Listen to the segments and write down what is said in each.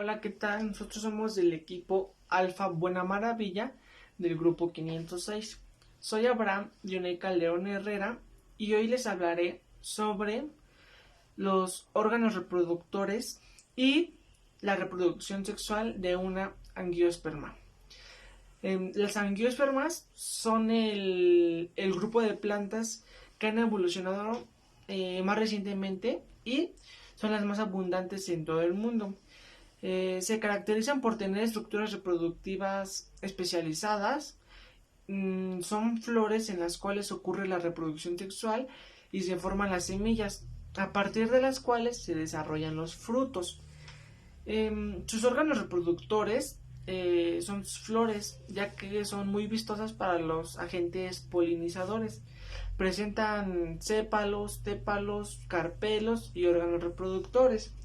Hola, ¿qué tal? Nosotros somos del equipo Alfa Buena Maravilla del grupo 506. Soy Abraham Yoneca León Herrera y hoy les hablaré sobre los órganos reproductores y la reproducción sexual de una angiosperma. Las angiospermas son el grupo de plantas que han evolucionado más recientemente y son las más abundantes en todo el mundo. Se caracterizan por tener estructuras reproductivas especializadas. Son flores en las cuales ocurre la reproducción sexual y se forman las semillas, a partir de las cuales se desarrollan los frutos. Sus órganos reproductores son sus flores, ya que son muy vistosas para los agentes polinizadores. Presentan sépalos, tépalos, carpelos y órganos reproductores.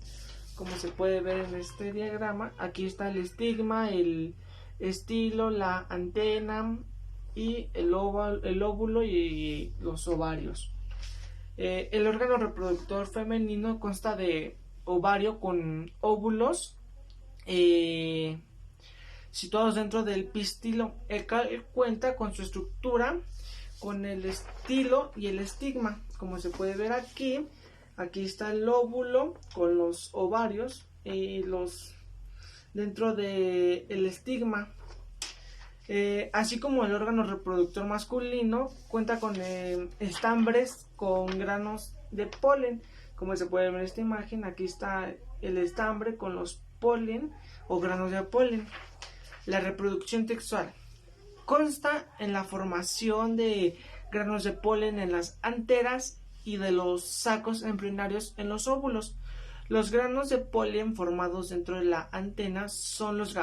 Como se puede ver en este diagrama, aquí está el estigma, el estilo, la antena y el óvulo y los ovarios. El órgano reproductor femenino consta de ovario con óvulos eh, situados dentro del pistilo, el cual cuenta con su estructura, con el estilo y el estigma. Como se puede ver aquí, aquí está el óvulo con los ovarios y los dentro del estigma. Así como el órgano reproductor masculino cuenta con estambres con granos de polen. Como se puede ver en esta imagen, aquí está el estambre con los polen o granos de polen. La reproducción sexual consta en la formación de granos de polen en las anteras y de los sacos embrionarios en los óvulos. Los granos de polen formados dentro de la antena son los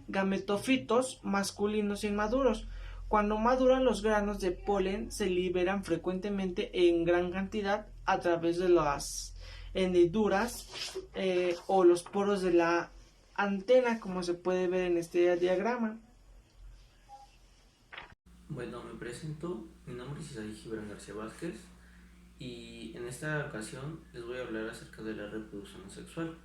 gametofitos masculinos inmaduros. Cuando maduran, los granos de polen se liberan frecuentemente en gran cantidad a través de las hendiduras o los poros de la antena, como se puede ver en este diagrama. Bueno, me presento, mi nombre es Isaí Gibran García Vázquez y en esta ocasión les voy a hablar acerca de la reproducción sexual.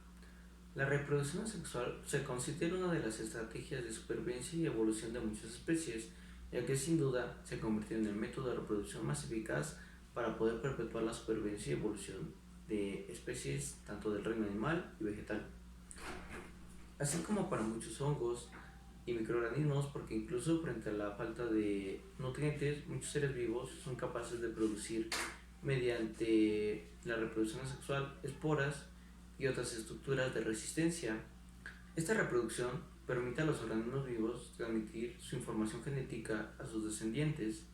La reproducción sexual se considera una de las estrategias de supervivencia y evolución de muchas especies, ya que sin duda se ha convertido en el método de reproducción más eficaz para poder perpetuar la supervivencia y evolución de especies tanto del reino animal y vegetal. Así como para muchos hongos y microorganismos, porque incluso frente a la falta de nutrientes, muchos seres vivos son capaces de producir mediante la reproducción sexual esporas y otras estructuras de resistencia. Esta reproducción permite a los organismos vivos transmitir su información genética a sus descendientes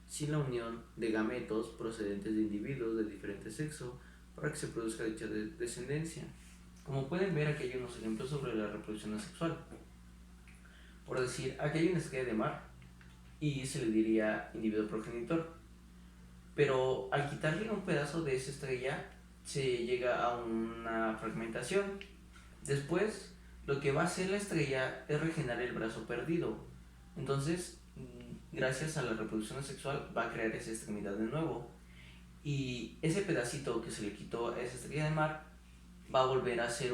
sin la unión de gametos procedentes de individuos de diferente sexo para que se produzca dicha descendencia. Como pueden ver, aquí hay unos ejemplos sobre la reproducción asexual. Por decir, aquí hay una estrella de mar y se le diría individuo progenitor. Pero al quitarle un pedazo de esa estrella, se llega a una fragmentación. Después, lo que va a hacer la estrella es regenerar el brazo perdido. Entonces, gracias a la reproducción asexual, va a crear esa extremidad de nuevo. Y ese pedacito que se le quitó a esa estrella de mar va a volver a ser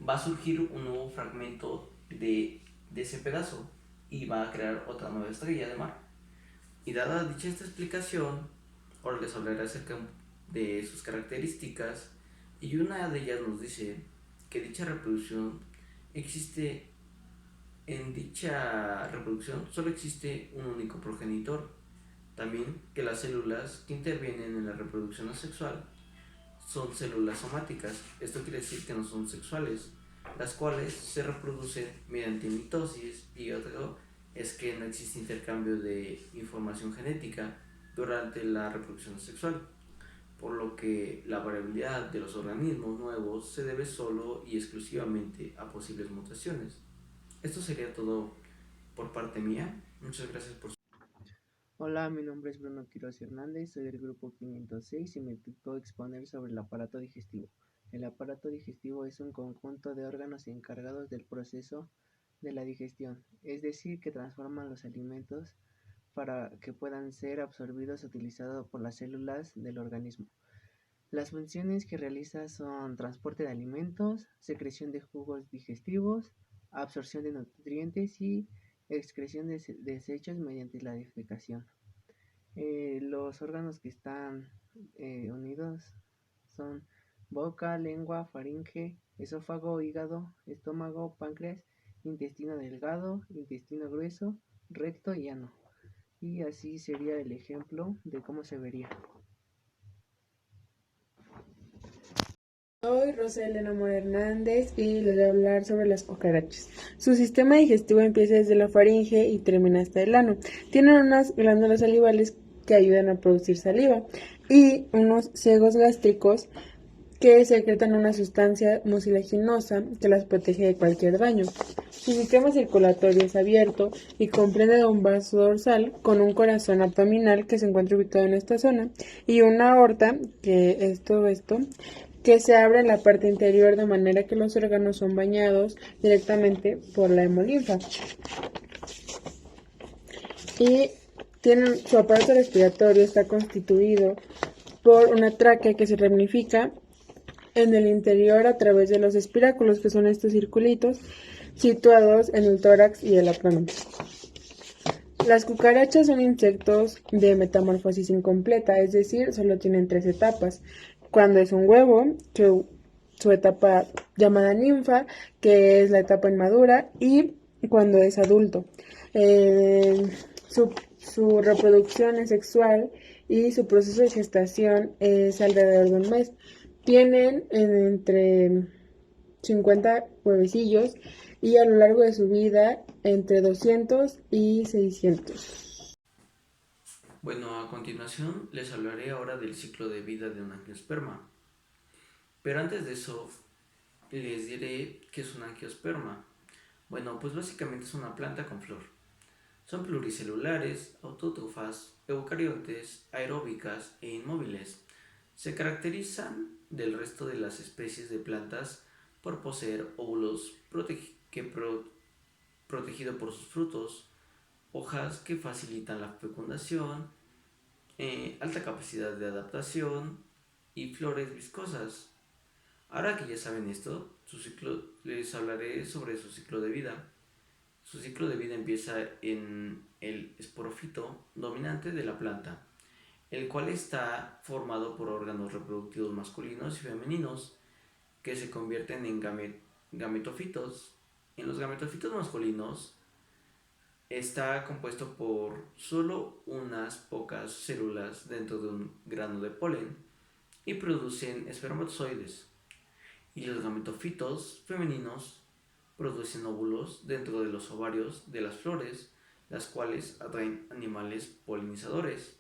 va a surgir un nuevo fragmento de ese pedazo y va a crear otra nueva estrella de mar. Y dada dicha esta explicación, ahora les hablaré acerca de sus características y una de ellas nos dice que dicha reproducción existe, en dicha reproducción solo existe un único progenitor. También que las células que intervienen en la reproducción asexual son células somáticas, esto quiere decir que no son sexuales, las cuales se reproducen mediante mitosis, y otro es que no existe intercambio de información genética durante la reproducción sexual, por lo que la variabilidad de los organismos nuevos se debe solo y exclusivamente a posibles mutaciones. Esto sería todo por parte mía. Muchas gracias por su... Hola, mi nombre es Bruno Quiroz Hernández, soy del grupo 506 y me tocó exponer sobre el aparato digestivo. El aparato digestivo es un conjunto de órganos encargados del proceso de la digestión, es decir, que transforman los alimentos para que puedan ser absorbidos o utilizados por las células del organismo. Las funciones que realiza son transporte de alimentos, secreción de jugos digestivos, absorción de nutrientes y excreción de desechos mediante la defecación. Los órganos que están unidos son boca, lengua, faringe, esófago, hígado, estómago, páncreas, intestino delgado, intestino grueso, recto y ano. Y así sería el ejemplo de cómo se vería. Soy Rosa Elena Mora Hernández y les voy a hablar sobre las cucarachas. Su sistema digestivo empieza desde la faringe y termina hasta el ano. Tienen unas glándulas salivales que ayudan a producir saliva y unos segos gástricos que secretan una sustancia mucilaginosa que las protege de cualquier daño. Su sistema circulatorio es abierto y comprende un vaso dorsal con un corazón abdominal que se encuentra ubicado en esta zona y una aorta, que es todo esto, que se abre en la parte interior de manera que los órganos son bañados directamente por la hemolinfa. Y su aparato respiratorio está constituido por una tráquea que se ramifica en el interior a través de los espiráculos, que son estos circulitos situados en el tórax y el abdomen. Las cucarachas son insectos de metamorfosis incompleta, es decir, solo tienen 3 etapas. Cuando es un huevo, su etapa llamada ninfa, que es la etapa inmadura, y cuando es adulto. Su reproducción es sexual y su proceso de gestación es alrededor de un mes. Tienen entre 50 huevecillos y a lo largo de su vida entre 200 y 600. Bueno, a continuación les hablaré ahora del ciclo de vida de un angiosperma. Pero antes de eso, les diré qué es un angiosperma. Bueno, pues básicamente es una planta con flor. Son pluricelulares, autótrofas, eucariontes, aeróbicas e inmóviles. Se caracterizan del resto de las especies de plantas por poseer óvulos protegidos por sus frutos, hojas que facilitan la fecundación, alta capacidad de adaptación y flores viscosas. Ahora que ya saben esto, les hablaré sobre su ciclo de vida. Su ciclo de vida empieza en el esporófito dominante de la planta, el cual está formado por órganos reproductivos masculinos y femeninos que se convierten en gametofitos. En los gametofitos masculinos está compuesto por solo unas pocas células dentro de un grano de polen y producen espermatozoides. Y los gametofitos femeninos producen óvulos dentro de los ovarios de las flores, las cuales atraen animales polinizadores.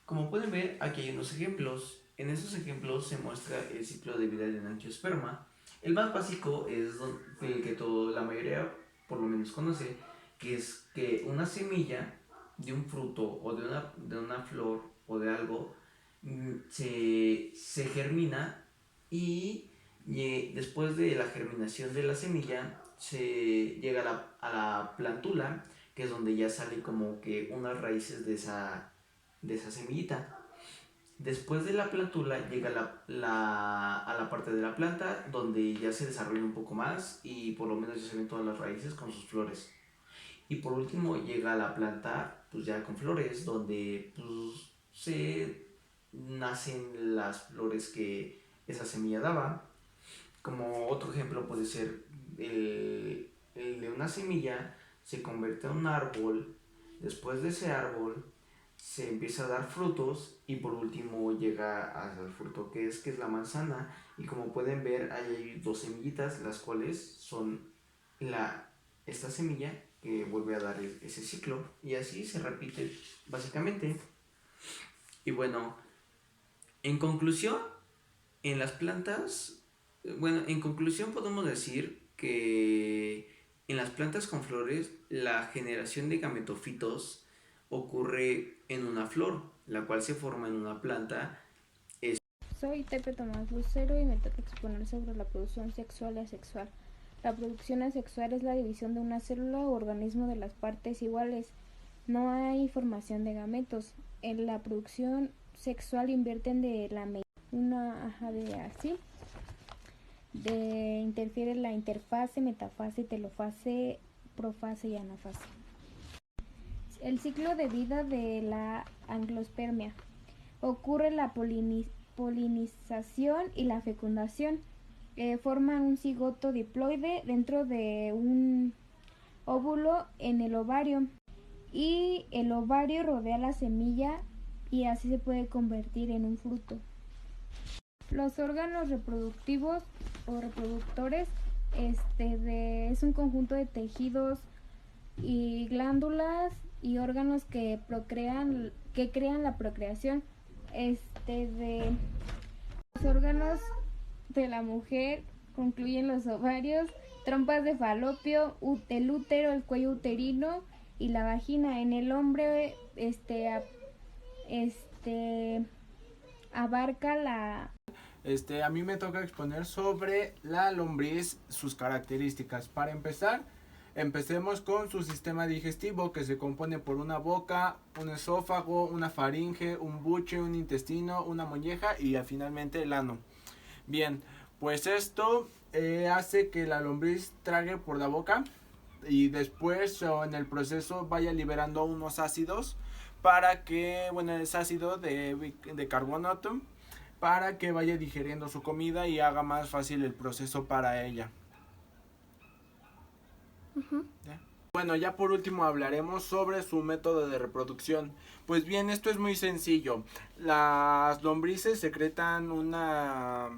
Como pueden ver, aquí hay unos ejemplos. En esos ejemplos se muestra el ciclo de vida de un angiosperma. El más básico es el que la mayoría por lo menos conoce, que es que una semilla de un fruto o de una flor o de algo se germina y después de la germinación de la semilla se llega a la plántula, que es donde ya sale como que unas raíces de esa semillita. Después de la plántula llega a la parte de la planta donde ya se desarrolla un poco más y por lo menos ya se ven todas las raíces con sus flores. Y por último llega a la planta pues ya con flores, donde pues se nacen las flores que esa semilla daba. Como otro ejemplo puede ser el de una semilla se convierte en un árbol. Después de ese árbol se empieza a dar frutos y por último llega al fruto que es la manzana. Y como pueden ver, hay 2 semillitas, las cuales son esta semilla que vuelve a dar ese ciclo, y así se repite básicamente. Y bueno, en conclusión, en las plantas, en conclusión podemos decir que en las plantas con flores la generación de gametofitos ocurre en una flor, la cual se forma en una planta. Soy Tepe Tomás Lucero y me toca exponer sobre la producción sexual y asexual. La producción asexual es la división de una célula o organismo de las partes iguales. No hay formación de gametos. En la producción sexual invierten de la interfiere la interfase, metafase, telofase, profase y anafase. El ciclo de vida de la angiospermia. Ocurre la polinización y la fecundación. Forman un cigoto diploide dentro de un óvulo en el ovario, y el ovario rodea la semilla y así se puede convertir en un fruto. Los órganos reproductivos o reproductores es un conjunto de tejidos y glándulas y órganos que crean la procreación. Los órganos de la mujer incluyen los ovarios, trompas de falopio, el útero, el cuello uterino y la vagina. En el hombre abarca la... A mí me toca exponer sobre la lombriz, sus características. Para empezar, empecemos con su sistema digestivo, que se compone por una boca, un esófago, una faringe, un buche, un intestino, una molleja y finalmente el ano. Bien, pues esto hace que la lombriz trague por la boca y después en el proceso vaya liberando unos ácidos para que, es ácido de carbonato, para que vaya digiriendo su comida y haga más fácil el proceso para ella. ¿Ya? Bueno, ya por último hablaremos sobre su método de reproducción. Pues bien, esto es muy sencillo. Las lombrices secretan una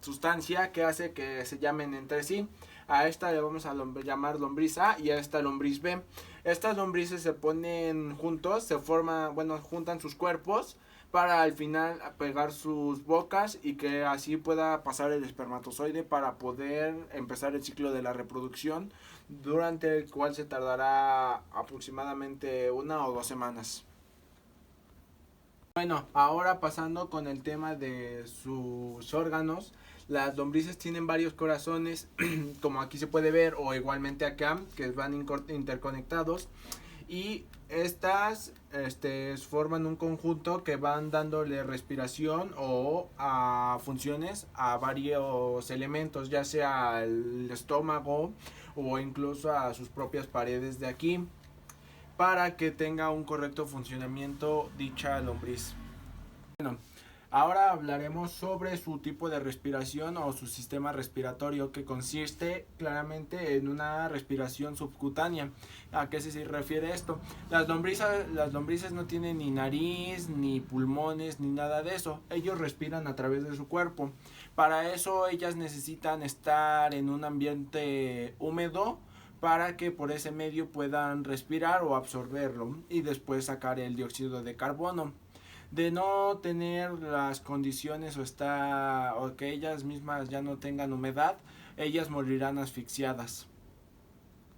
sustancia que hace que se llamen entre sí. A esta le vamos a llamar lombriz A y a esta lombriz B. Estas lombrices se ponen juntos, juntan sus cuerpos para al final pegar sus bocas y que así pueda pasar el espermatozoide para poder empezar el ciclo de la reproducción, durante el cual se tardará aproximadamente 1 o 2 semanas. Bueno, ahora pasando con el tema de sus órganos. Las lombrices tienen varios corazones, como aquí se puede ver, o igualmente acá, que van interconectados. Y estas forman un conjunto que van dándole respiración o funciones a varios elementos, ya sea al estómago o incluso a sus propias paredes de aquí, para que tenga un correcto funcionamiento dicha lombriz. Bueno, ahora hablaremos sobre su tipo de respiración o su sistema respiratorio, que consiste claramente en una respiración subcutánea. ¿A qué se refiere esto? Las lombrices no tienen ni nariz, ni pulmones, ni nada de eso. Ellos respiran a través de su cuerpo. Para eso ellas necesitan estar en un ambiente húmedo, para que por ese medio puedan respirar o absorberlo y después sacar el dióxido de carbono. De no tener las condiciones o que ellas mismas ya no tengan humedad, ellas morirán asfixiadas.